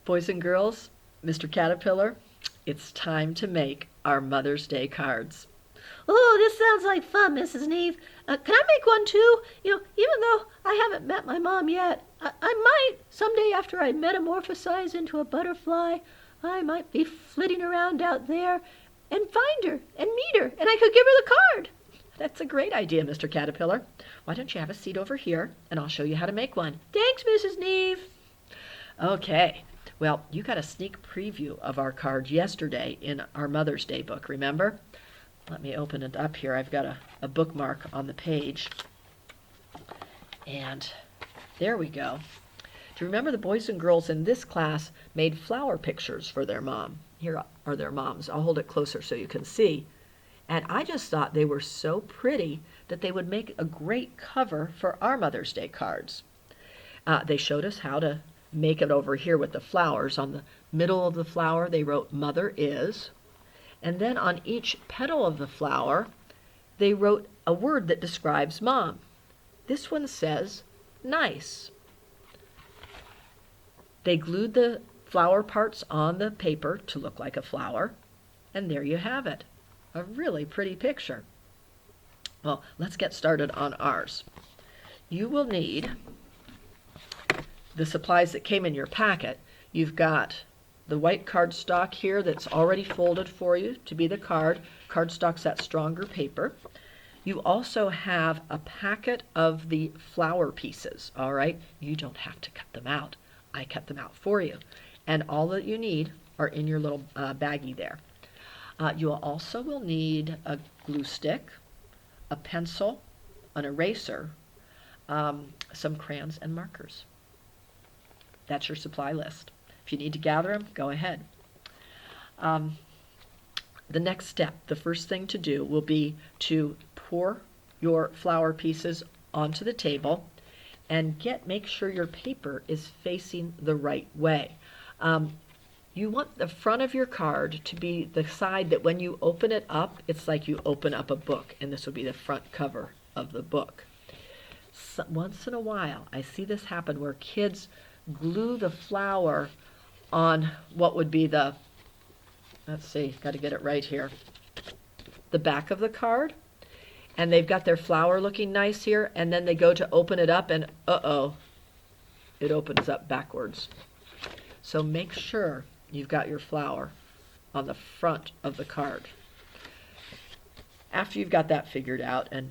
Boys and girls, Mr. Caterpillar, it's time to make our Mother's Day cards. Oh, this sounds like fun, Mrs. Neve. Can I make one too? Even though I haven't met my mom yet, I might someday after I metamorphosize into a butterfly. I might be flitting around out there and find her and meet her, and I could give her the card. That's a great idea, Mr. Caterpillar. Why don't you have a seat over here, and I'll show you how to make one. Thanks, Mrs. Neve. Okay. Well, you got a sneak preview of our card yesterday in our Mother's Day book, remember? Let me open it up here. I've got a bookmark on the page. And there we go. Do you remember the boys and girls in this class made flower pictures for their mom? Here are their moms. I'll hold it closer so you can see. And I just thought they were so pretty that they would make a great cover for our Mother's Day cards. They showed us how to make it over here with the flowers. On the middle of the flower, they wrote Mother Is. And then on each petal of the flower, they wrote a word that describes Mom. This one says nice. They glued the flower parts on the paper to look like a flower, and there you have it. A really pretty picture. Well, let's get started on ours. You will need the supplies that came in your packet. You've got the white cardstock here that's already folded for you to be the card. Cardstock's that stronger paper. You also have a packet of the flower pieces, all right? You don't have to cut them out. I cut them out for you. And all that you need are in your little baggie there. You also will need a glue stick, a pencil, an eraser, some crayons and markers. That's your supply list. If you need to gather them, go ahead. The next step, the first thing to do will be to pour your flower pieces onto the table and make sure your paper is facing the right way. You want the front of your card to be the side that when you open it up, it's like you open up a book, and this would be the front cover of the book. So, once in a while, I see this happen where kids glue the flower on what would be the, let's see, got to get it right here, the back of the card, and they've got their flower looking nice here, and then they go to open it up, and uh-oh, it opens up backwards. So make sure you've got your flower on the front of the card. After you've got that figured out, and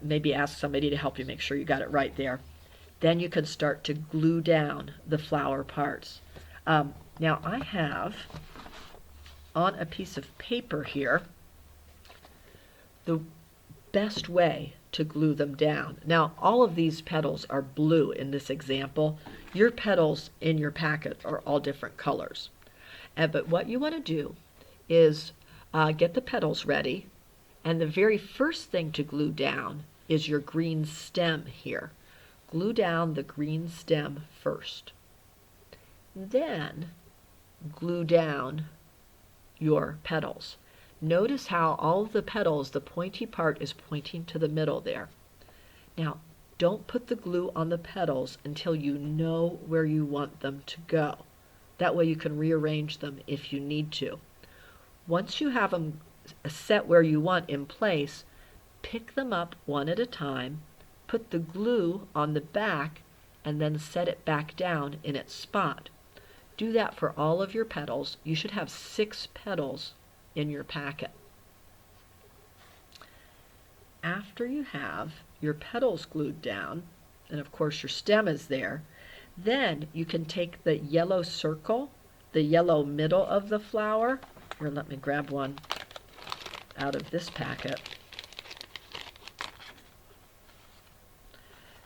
maybe ask somebody to help you make sure you got it right there, then you can start to glue down the flower parts. Now I have on a piece of paper here the best way to glue them down. Now all of these petals are blue in this example. Your petals in your packet are all different colors. But what you want to do is get the petals ready, and the very first thing to glue down is your green stem here. Glue down the green stem first. Then glue down your petals. Notice how all of the petals, the pointy part is pointing to the middle there. Now, don't put the glue on the petals until you know where you want them to go. That way you can rearrange them if you need to. Once you have them set where you want in place, pick them up one at a time, put the glue on the back, and then set it back down in its spot. Do that for all of your petals. You should have 6 petals in your packet. After you have your petals glued down, and of course your stem is there, then you can take the yellow circle, the yellow middle of the flower. Here, let me grab one out of this packet.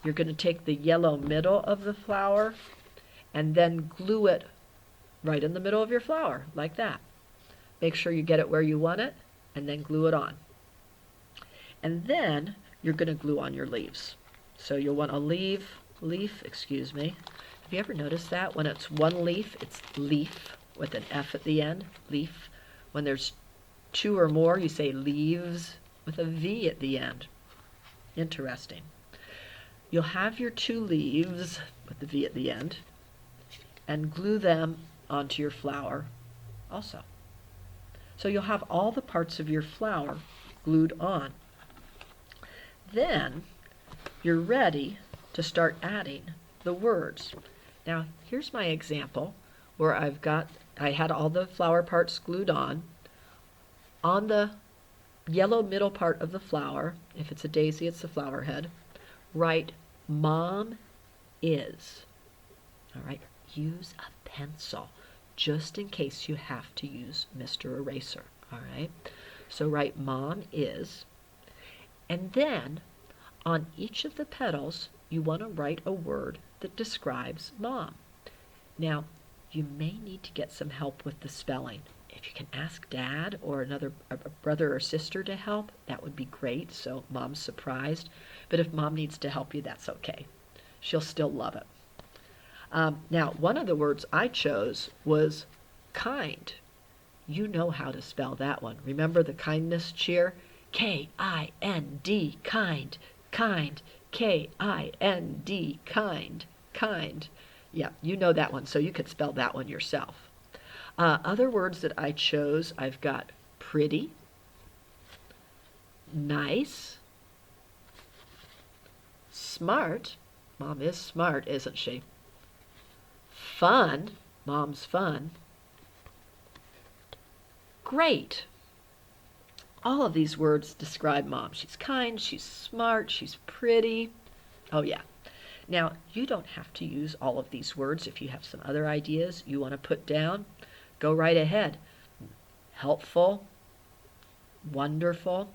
You're going to take the yellow middle of the flower and then glue it right in the middle of your flower, like that. Make sure you get it where you want it, and then glue it on. And then you're going to glue on your leaves. So you'll want a leaf, excuse me. Have you ever noticed that? When it's one leaf, it's leaf with an F at the end, leaf. When there's 2 or more, you say leaves with a V at the end. Interesting. You'll have your 2 leaves with the V at the end and glue them onto your flower also. So you'll have all the parts of your flower glued on. Then you're ready to start adding the words. Now here's my example where I had all the flower parts glued on. On the yellow middle part of the flower, if it's a daisy, it's the flower head, write Mom is. All right, use a pencil just in case you have to use Mr. Eraser. All right, so write Mom is, and then on each of the petals you want to write a word that describes Mom. Now you may need to get some help with the spelling. If you can ask Dad or a brother or sister to help, that would be great, so Mom's surprised. But if Mom needs to help you, that's okay. She'll still love it. Now, one of the words I chose was kind. You know how to spell that one. Remember the kindness cheer? K-I-N-D, kind, kind, K-I-N-D, kind, kind. Yeah, you know that one, so you could spell that one yourself. Other words that I chose, I've got pretty, nice, smart. Mom is smart, isn't she? Fun. Mom's fun. Great. All of these words describe Mom. She's kind, she's smart, she's pretty. Oh yeah. Now, you don't have to use all of these words. If you have some other ideas you want to put down, go right ahead. Helpful, wonderful.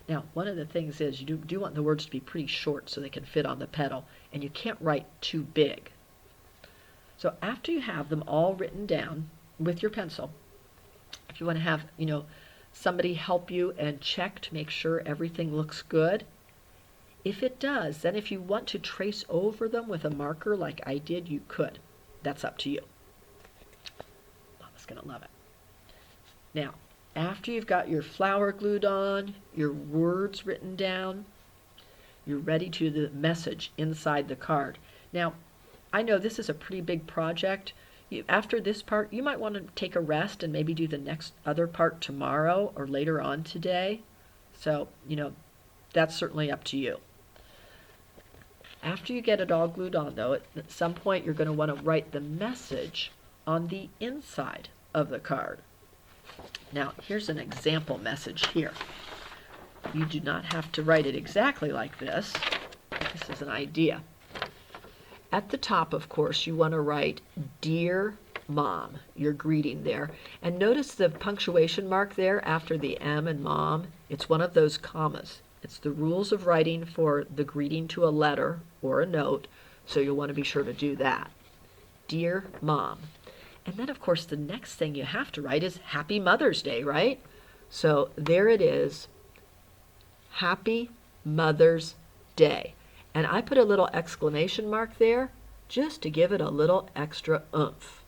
Now, one of the things is you do want the words to be pretty short so they can fit on the petal, and you can't write too big. So after you have them all written down with your pencil, if you want to have, somebody help you and check to make sure everything looks good, if it does, then if you want to trace over them with a marker like I did, you could. That's up to you. Mama's going to love it. Now, after you've got your flower glued on, your words written down, you're ready to do the message inside the card. Now, I know this is a pretty big project. After this part, you might want to take a rest and maybe do the next other part tomorrow or later on today. So, that's certainly up to you. After you get it all glued on, though, at some point you're going to want to write the message on the inside of the card. Now, here's an example message here. You do not have to write it exactly like this. This is an idea. At the top, of course, you want to write, Dear Mom, your greeting there. And notice the punctuation mark there after the M and Mom. It's one of those commas. It's the rules of writing for the greeting to a letter or a note, so you'll want to be sure to do that. Dear Mom. And then, of course, the next thing you have to write is Happy Mother's Day, right? So there it is. Happy Mother's Day. And I put a little exclamation mark there just to give it a little extra oomph.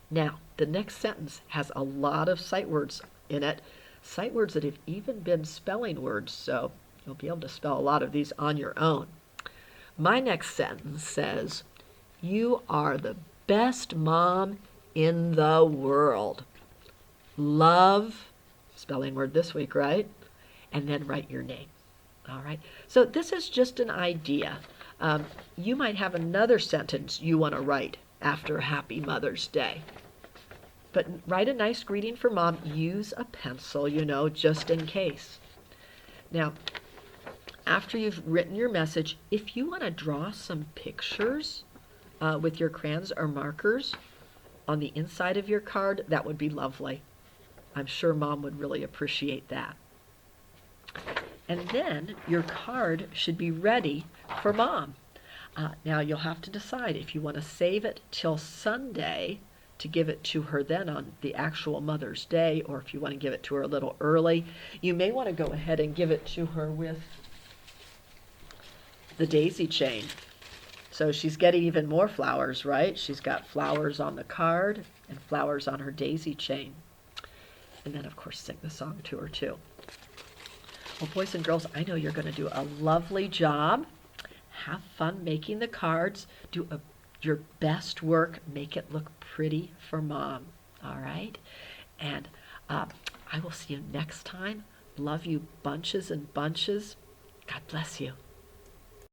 Now, the next sentence has a lot of sight words in it, sight words that have even been spelling words, so you'll be able to spell a lot of these on your own. My next sentence says, You are the best mom in the world. Love, spelling word this week, right? And then write your name. All right, so this is just an idea. You might have another sentence you want to write after Happy Mother's Day. But write a nice greeting for Mom. Use a pencil, just in case. Now, after you've written your message, if you want to draw some pictures with your crayons or markers on the inside of your card, that would be lovely. I'm sure Mom would really appreciate that. And then your card should be ready for Mom. Now you'll have to decide if you want to save it till Sunday to give it to her then on the actual Mother's Day, or if you want to give it to her a little early. You may want to go ahead and give it to her with the daisy chain. So she's getting even more flowers, right? She's got flowers on the card and flowers on her daisy chain. And then, of course, sing the song to her, too. Well, boys and girls, I know you're going to do a lovely job. Have fun making the cards. Do a your best work. Make it look pretty for Mom. All right? And I will see you next time. Love you bunches and bunches. God bless you.